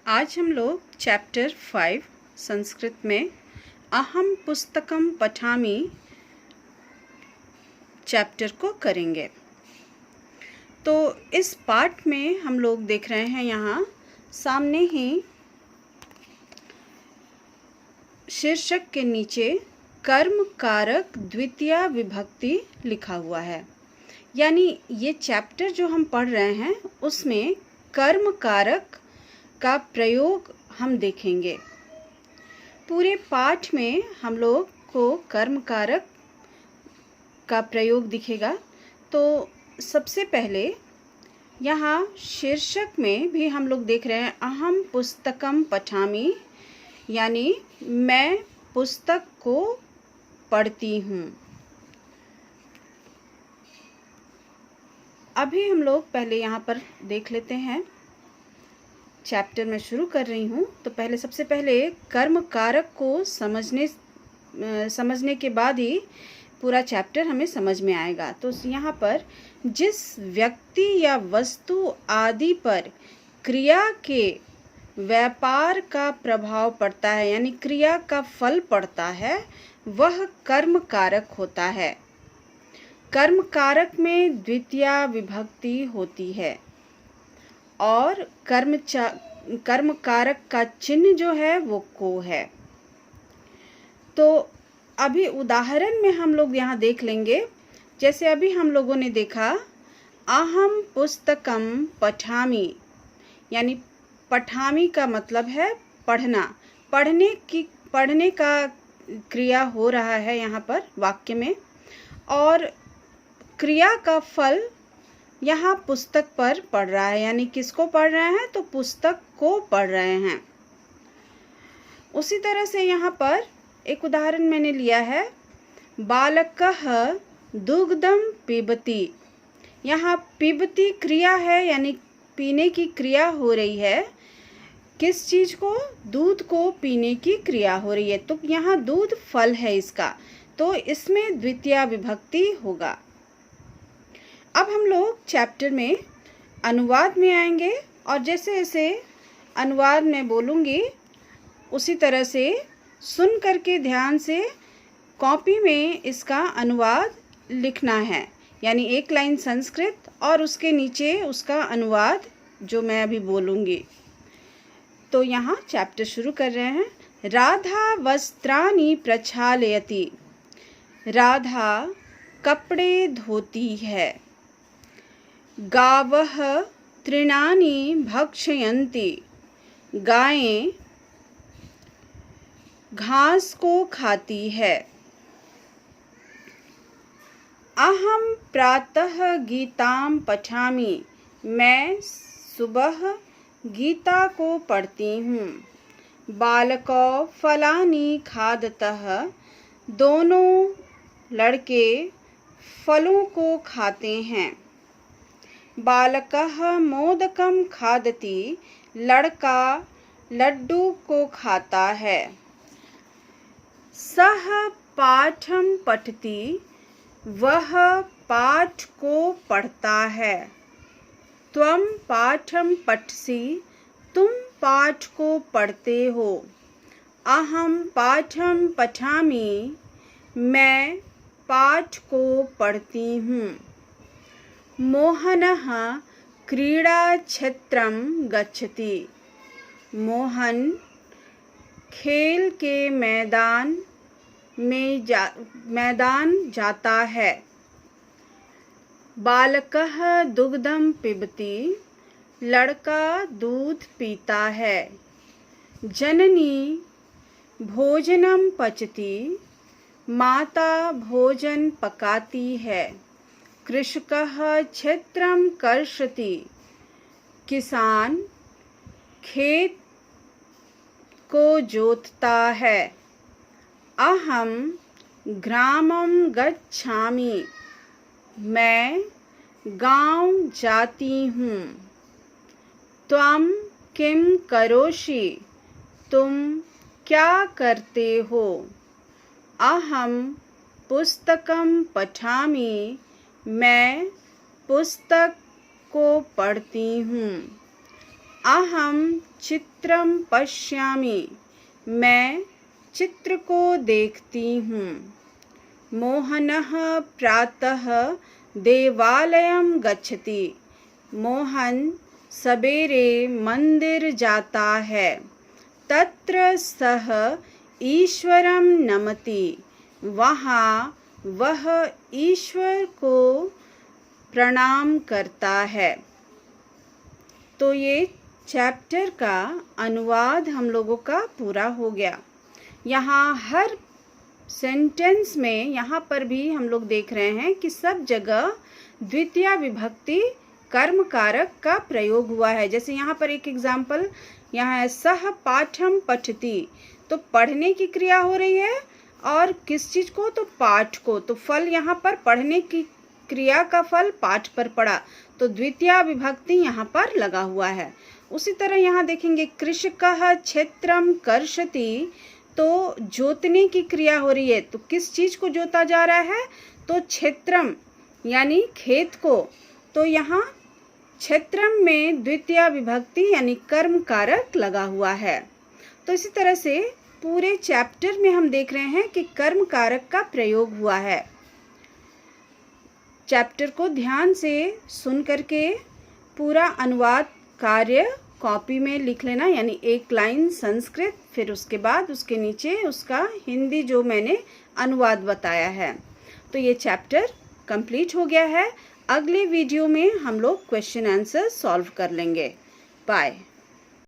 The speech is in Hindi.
आज हम लोग चैप्टर 5 संस्कृत में अहम पुस्तकम पठामि चैप्टर को करेंगे। तो इस पाठ में हम लोग देख रहे हैं यहाँ सामने ही शीर्षक के नीचे कर्म कारक द्वितीया विभक्ति लिखा हुआ है। यानी ये चैप्टर जो हम पढ़ रहे हैं उसमें कर्म कारक का प्रयोग हम देखेंगे। पूरे पाठ में हम लोग को कर्म कारक का प्रयोग दिखेगा। तो सबसे पहले यहाँ शीर्षक में भी हम लोग देख रहे हैं अहम पुस्तकम पठामि, यानी मैं पुस्तक को पढ़ती हूँ। अभी हम लोग पहले यहाँ पर देख लेते हैं। चैप्टर में शुरू कर रही हूँ तो पहले सबसे पहले कर्म कारक को समझने के बाद ही पूरा चैप्टर हमें समझ में आएगा। तो यहाँ पर जिस व्यक्ति या वस्तु आदि पर क्रिया के व्यापार का प्रभाव पड़ता है, यानी क्रिया का फल पड़ता है, वह कर्म कारक होता है। कर्म कारक में द्वितीया विभक्ति होती है और कर्म कारक का चिन्ह जो है वो को है। तो अभी उदाहरण में हम लोग यहाँ देख लेंगे। जैसे अभी हम लोगों ने देखा अहम पुस्तकम पठामि, यानी पठामि का मतलब है पढ़ना, पढ़ने का क्रिया हो रहा है यहाँ पर वाक्य में, और क्रिया का फल यहाँ पुस्तक पर पढ़ रहा है। यानी किसको पढ़ रहे हैं? तो पुस्तक को पढ़ रहे हैं। उसी तरह से यहाँ पर एक उदाहरण मैंने लिया है, बालकः दुग्धम पिबति। यहाँ पिबति क्रिया है, यानी पीने की क्रिया हो रही है। किस चीज को? दूध को पीने की क्रिया हो रही है। तो यहाँ दूध फल है इसका, तो इसमें द्वितीया विभक्ति होगा। अब हम लोग चैप्टर में अनुवाद में आएंगे और जैसे जैसे अनुवाद में बोलूँगी उसी तरह से सुन करके ध्यान से कॉपी में इसका अनुवाद लिखना है। यानी एक लाइन संस्कृत और उसके नीचे उसका अनुवाद जो मैं अभी बोलूँगी। तो यहाँ चैप्टर शुरू कर रहे हैं। राधा वस्त्राणि प्रक्षालयति। राधा कपड़े धोती है। गावः तृणानि भक्षयन्ति। गायें घास को खाती है। अहम प्रातः गीतां पठामि। मैं सुबह गीता को पढ़ती हूँ। बालकौ फलानि खादतः। दोनों लड़के फलों को खाते हैं। बालकः मोदकम खादति। लड़का लड्डू को खाता है। सः पाठम पठति। वह पाठ को पढ़ता है। त्वं पाठम पठसि। तुम पाठ को पढ़ते हो। अहम पाठम पठामि। मैं पाठ को पढ़ती हूँ। मोहनः क्रीडाक्षेत्रं गच्छति। मोहन खेल के मैदान जाता है। बालकः दुग्धं पिबति। लड़का दूध पीता है। जननी भोजनं पचति। माता भोजन पकाती है। कृषकः क्षेत्रं कर्षति। किसान खेत को जोतता है। अहम ग्रामं गच्छामि। मैं गांव जाती हूँ। त्वं किं करोषि। तुम क्या करते हो? अहम पुस्तकं पठामि। मैं पुस्तक को पढ़ती हूँ। अहम चित्रम पश्यामि, मैं चित्र को देखती हूँ। मोहनः प्रातः देवालयं गच्छति, मोहन सवेरे मंदिर जाता है। तत्र सः ईश्वरं नमति, वहाँ वह ईश्वर को प्रणाम करता है। तो ये चैप्टर का अनुवाद हम लोगों का पूरा हो गया। यहाँ हर सेंटेंस में यहाँ पर भी हम लोग देख रहे हैं कि सब जगह द्वितीया विभक्ति कर्म कारक का प्रयोग हुआ है। जैसे यहाँ पर एक एग्जाम्पल यहाँ है, सह पाठम पठति, तो पढ़ने की क्रिया हो रही है और किस चीज को, तो पाठ को। तो फल यहाँ पर पढ़ने की क्रिया का फल पाठ पर पड़ा, तो द्वितीया विभक्ति यहाँ पर लगा हुआ है। उसी तरह यहाँ देखेंगे कृषकः क्षेत्रम कर्षति, तो जोतने की क्रिया हो रही है, तो किस चीज को जोता जा रहा है, तो क्षेत्रम यानी खेत को। तो यहाँ क्षेत्रम में द्वितीया विभक्ति यानी कर्म कारक लगा हुआ है। तो इसी तरह से पूरे चैप्टर में हम देख रहे हैं कि कर्म कारक का प्रयोग हुआ है। चैप्टर को ध्यान से सुन करके पूरा अनुवाद कार्य कॉपी में लिख लेना, यानी एक लाइन संस्कृत, फिर उसके बाद उसके नीचे उसका हिंदी जो मैंने अनुवाद बताया है। तो ये चैप्टर कंप्लीट हो गया है। अगले वीडियो में हम लोग क्वेश्चन आंसर सॉल्व कर लेंगे। बाय।